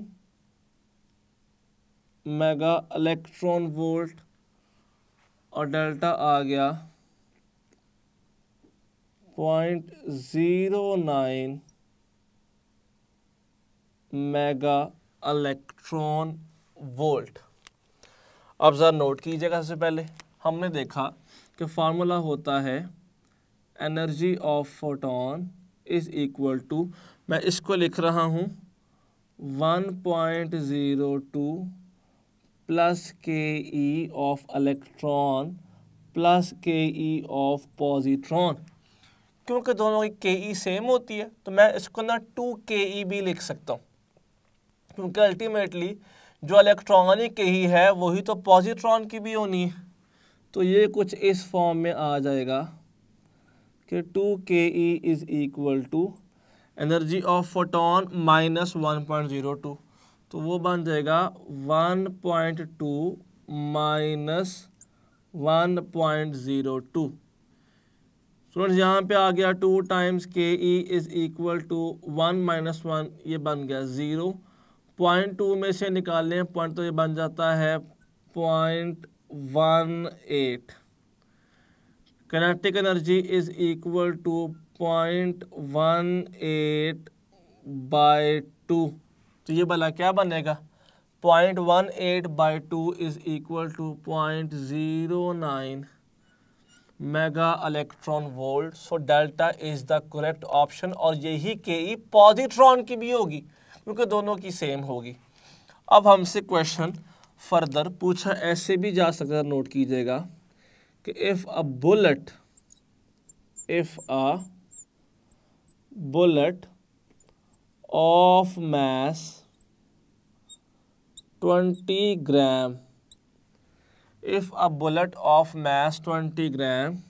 mega electron volt, और डेल्टा आ गया 0.09 मेगा इलेक्ट्रॉन वोल्ट। अब ज़रा नोट कीजिएगा, सबसे पहले हमने देखा कि फार्मूला होता है energy of photon is equal to, मैं इसको लिख रहा हूँ 1.02 प्लस के ई ऑफ इलेक्ट्रॉन प्लस के ई ऑफ पॉजिट्रॉन। क्योंकि दोनों की के ई सेम होती है तो मैं इसको ना 2 के ई भी लिख सकता हूँ, क्योंकि अल्टीमेटली जो इलेक्ट्रॉन की के ई है वही तो पॉजिट्रॉन की भी होनी है। तो ये कुछ इस फॉर्म में आ जाएगा कि 2 K E is equal to energy of photon minus 1.02, तो वो बन जाएगा 1.2 माइनस 1.02। स्टूडेंट्स यहाँ पे आ गया 2 times K E is equal to 1 minus 1, ये बन गया 0। 0.2 में से निकालें पॉइंट तो ये बन जाता है 0.18। Kinetic energy is equal to 0.18/2। तो ये भला क्या बनेगा? 0.18/2 is equal to 0.09 mega electron volt. So delta is the correct option. और यही के ई पॉजिट्रॉन की भी होगी क्योंकि दोनों की सेम होगी। अब हमसे क्वेश्चन फर्दर पूछा ऐसे भी जा सकता है, नोट कीजिएगा कि if a bullet of mass 20 gram, if a bullet of mass 20 gram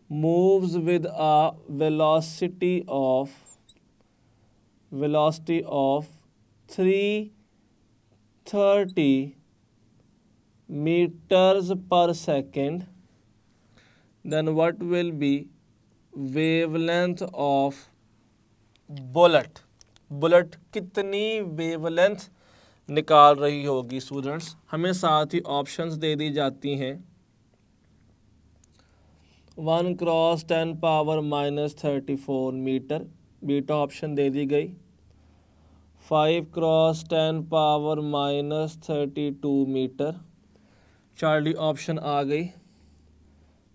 moves with a velocity of 330 meters per second, then what will be wavelength of bullet? Bullet कितनी wavelength निकाल रही होगी स्टूडेंट्स? हमें साथ ही options दे दी जाती हैं। 1 × 10⁻⁻34 metre, beta option दे दी गई। 5 × 10⁻32 metre, Charlie option आ गई।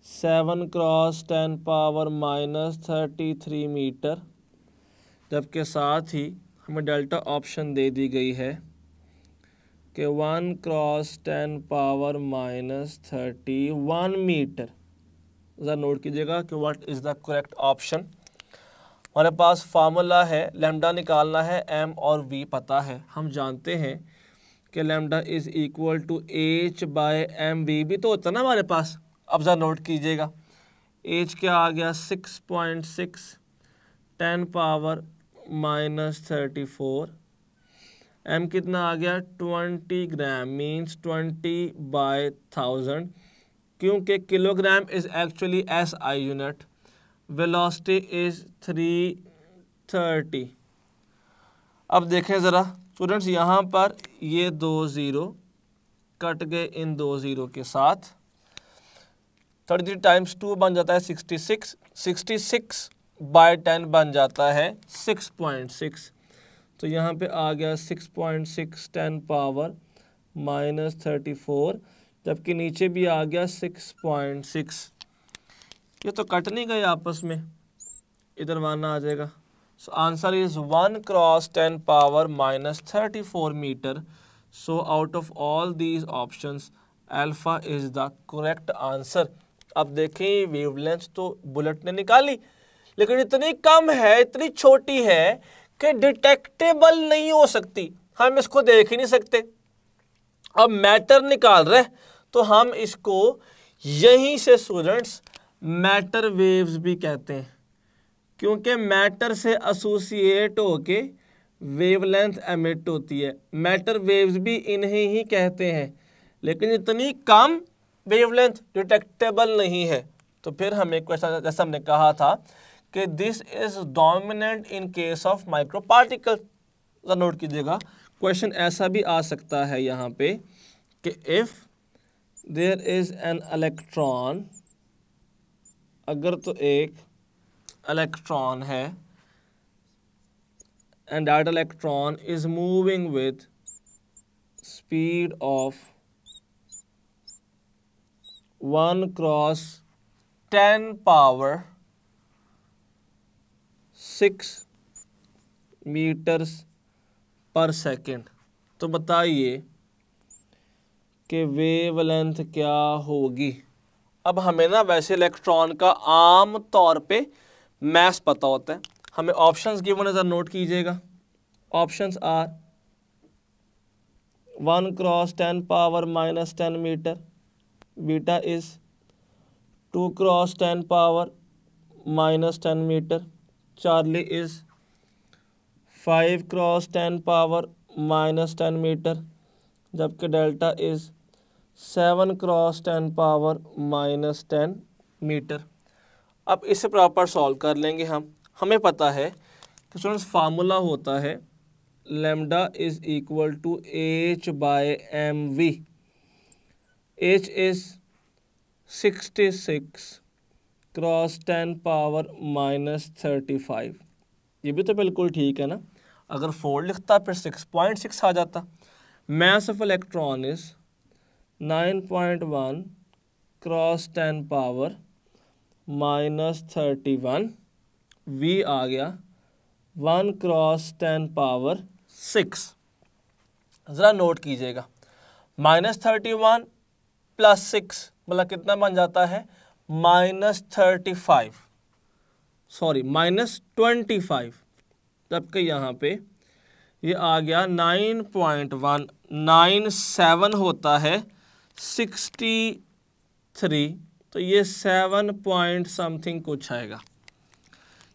7 × 10⁻33 मीटर, जबकि साथ ही हमें डेल्टा ऑप्शन दे दी गई है कि 1 × 10⁻31 मीटर। ज़रा नोट कीजिएगा कि what is the correct option. हमारे पास फार्मूला है, लैम्डा निकालना है, एम और वी पता है। हम जानते हैं कि lambda is equal to H/mv भी तो होता है ना हमारे पास। अब ज़रा नोट कीजिएगा, H क्या आ गया 6.6 10⁻34, एम कितना आ गया 20 ग्राम मीन्स 20/1000, क्योंकि kilogram is actually SI unit, velocity is 330। अब देखें ज़रा स्टूडेंट्स, यहाँ पर ये 2 0 कट गए इन 2 0 के साथ। 33 × 2 बन जाता है 66, 66/10 बन जाता है 6.6। तो यहाँ पे आ गया 6.6 10⁻34, जबकि नीचे भी आ गया 6.6। ये तो कट नहीं गए आपस में, इधर मानना आ जाएगा। सो answer is 1 × 10⁻34 meter. So out of all these options alpha is the correct answer. अब देखें वेवलेंथ तो बुलेट ने निकाली, लेकिन इतनी कम है, इतनी छोटी है कि डिटेक्टेबल नहीं हो सकती, हम इसको देख ही नहीं सकते। अब मैटर निकाल रहे तो हम इसको यहीं से स्टूडेंट्स मैटर वेव्स भी कहते हैं, क्योंकि मैटर से एसोसिएट होके वेवलेंथ एमिट होती है। मैटर वेव्स भी इन्हें ही कहते हैं, लेकिन इतनी कम वेवलेंथ डिटेक्टेबल नहीं है। तो फिर हमें क्वेश्चन जैसा हमने कहा था कि this is dominant in case of micro particle. Note कीजिएगा, क्वेश्चन ऐसा भी आ सकता है यहाँ पे कि if there is an electron, अगर तो एक इलेक्ट्रॉन है and that electron is moving with speed of 1 × 10⁻6 meters per second, तो बताइए कि वेवलेंथ क्या होगी। अब हमें ना वैसे इलेक्ट्रॉन का आम तौर पे मास पता होता है, हमें ऑप्शंस गिवन है, जरा नोट कीजिएगा। Options are 1 × 10⁻−10 metre, beta is 2 × 10⁻−10 metre, Charlie is 5 × 10⁻−10 metre, जबकि delta is 7 cross 10 power -10 metre. अब इसे प्रॉपर सॉल्व कर लेंगे हम। हमें पता है कि स्टूडेंट्स फार्मूला होता है lambda is equal to h/mv। h is 66 cross 10 power -35। ये भी तो बिल्कुल ठीक है ना। अगर 4 लिखता फिर 6.6 आ जाता। मास of electron is 9.1 cross 10 power -31। v आ गया 1 क्रॉस 10 पावर 6। ज़रा नोट कीजिएगा, -31 प्लस 6 मतलब कितना बन जाता है -35, सॉरी -25। जबकि यहाँ पे ये आ गया 9.197 होता है 63, तो ये 7 पॉइंट समथिंग कुछ आएगा।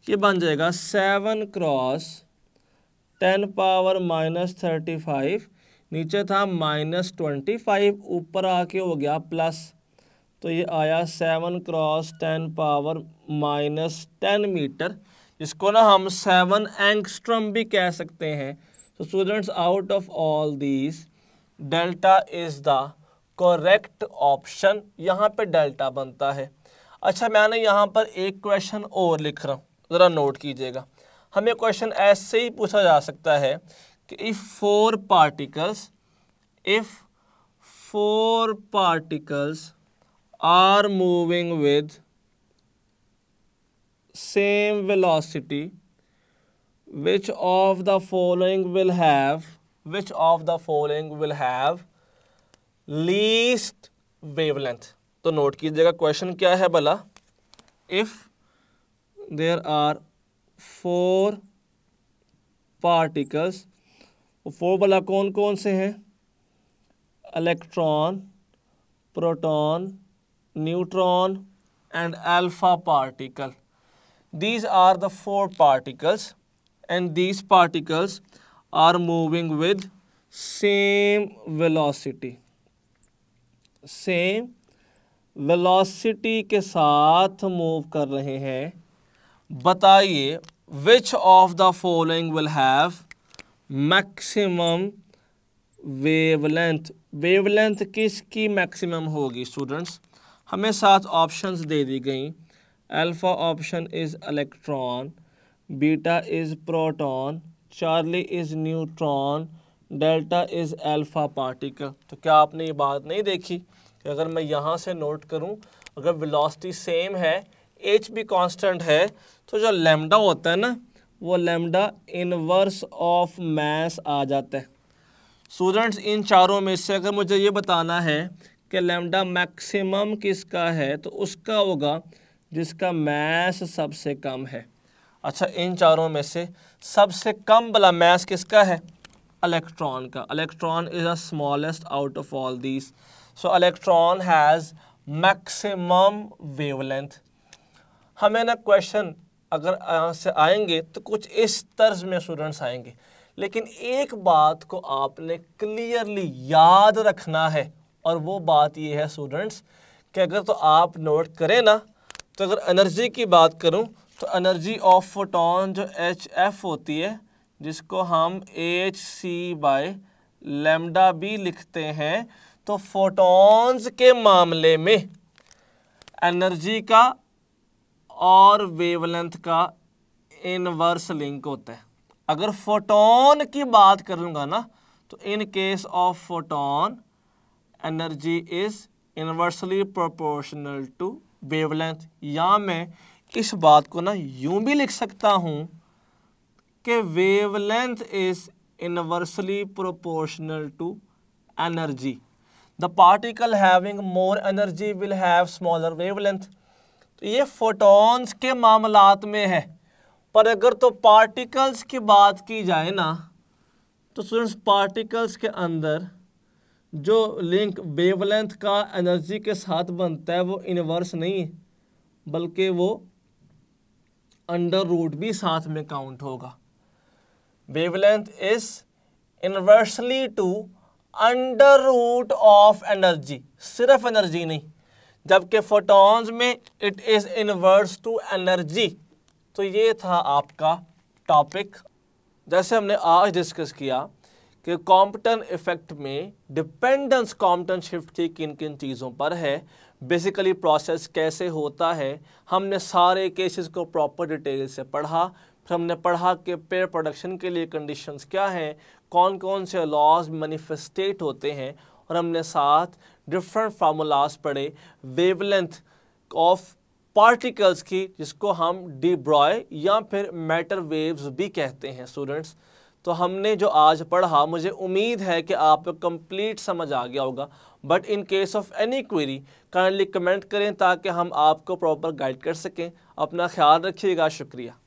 ये बन जाएगा 7 क्रॉस 10 पावर -35, नीचे था -25, ऊपर आके हो गया प्लस, तो ये आया 7 क्रॉस 10 पावर -10 मीटर, जिसको ना हम 7 एंगस्ट्रॉम भी कह सकते हैं। तो students, out of all these delta is the correct option. यहाँ पे डेल्टा बनता है। अच्छा, मैंने यहाँ पर एक क्वेश्चन और लिख रहा हूँ, ज़रा नोट कीजिएगा। हमें क्वेश्चन ऐसे ही पूछा जा सकता है कि if four particles are moving with same velocity, which of the following will have least wavelength। तो नोट कीजिएगा क्वेश्चन क्या है भला। if there are 4 particles, वो 4 भला कौन कौन से हैं? Electron, proton, neutron and alpha particle. These are the 4 particles, and these particles are moving with same velocity के साथ मूव कर रहे हैं। बताइए which of the following will have maximum wavelength किसकी मैक्सिमम होगी स्टूडेंट्स? हमें 7 ऑप्शंस दे दी गई। Alpha option is electron, beta is proton, Charlie is neutron, delta is alpha particle. तो क्या आपने ये बात नहीं देखी कि अगर मैं यहाँ से नोट करूँ, अगर वेलोसिटी सेम है, एच भी कांस्टेंट है, तो जो लैम्डा होता है ना, वो लैम्डा इनवर्स ऑफ मास आ जाता है। स्टूडेंट्स, इन चारों में से अगर मुझे ये बताना है कि लैम्डा मैक्सिमम किसका है, तो उसका होगा जिसका मास सबसे कम है। अच्छा, इन चारों में से सबसे कम वाला मास किसका है? इलेक्ट्रॉन का। Electron is the smallest out of all these, so electron has maximum wavelength. हमें ना क्वेश्चन अगर यहाँ से आएंगे तो कुछ इस तर्ज में स्टूडेंट्स आएंगे, लेकिन एक बात को आपने क्लियरली याद रखना है, और वो बात ये है स्टूडेंट्स कि अगर तो आप नोट करें ना, तो अगर एनर्जी की बात करूं तो एनर्जी ऑफ फोटोन जो HF होती है, जिसको हम hc/λ भी लिखते हैं, तो फोटॉन्स के मामले में एनर्जी का और वेवलेंथ का इनवर्स लिंक होता है। अगर फोटोन की बात करूंगा ना, तो in case of photon energy is inversely proportional to wavelength. या मैं इस बात को ना यूं भी लिख सकता हूं कि wavelength is inversely proportional to energy. The particle having more energy will have smaller wavelength. तो ये फोटॉन्स के मामलात में है, पर अगर तो पार्टिकल्स की बात की जाए ना, तो स्टूडेंट्स पार्टिकल्स के अंदर जो लिंक वेवलेंथ का एनर्जी के साथ बनता है वो इनवर्स नहीं है, बल्कि वो अंडर रूट भी साथ में काउंट होगा। Wavelength is inversely to under root of energy, सिर्फ एनर्जी नहीं, जबकि फोटॉन्स में it is inverse to energy. तो ये था आपका टॉपिक। जैसे हमने आज डिस्कस किया कि कॉम्पटन इफेक्ट में डिपेंडेंस कॉम्पटन शिफ्ट की किन किन चीज़ों पर है, बेसिकली प्रोसेस कैसे होता है, हमने सारे केसेस को प्रॉपर डिटेल से पढ़ा। फिर हमने पढ़ा कि पेयर प्रोडक्शन के लिए कंडीशंस क्या हैं, कौन कौन से लॉज मैनिफेस्टेट होते हैं, और हमने साथ डिफरेंट फार्मूलाज पढ़े वेवलेंथ ऑफ पार्टिकल्स की, जिसको हम डी ब्रॉय या फिर मैटर वेव्स भी कहते हैं स्टूडेंट्स। तो हमने जो आज पढ़ा, मुझे उम्मीद है कि आपको कंप्लीट समझ आ गया होगा। But in case of any query kindly comment करें ताकि हम आपको प्रॉपर गाइड कर सकें। अपना ख्याल रखिएगा। शुक्रिया।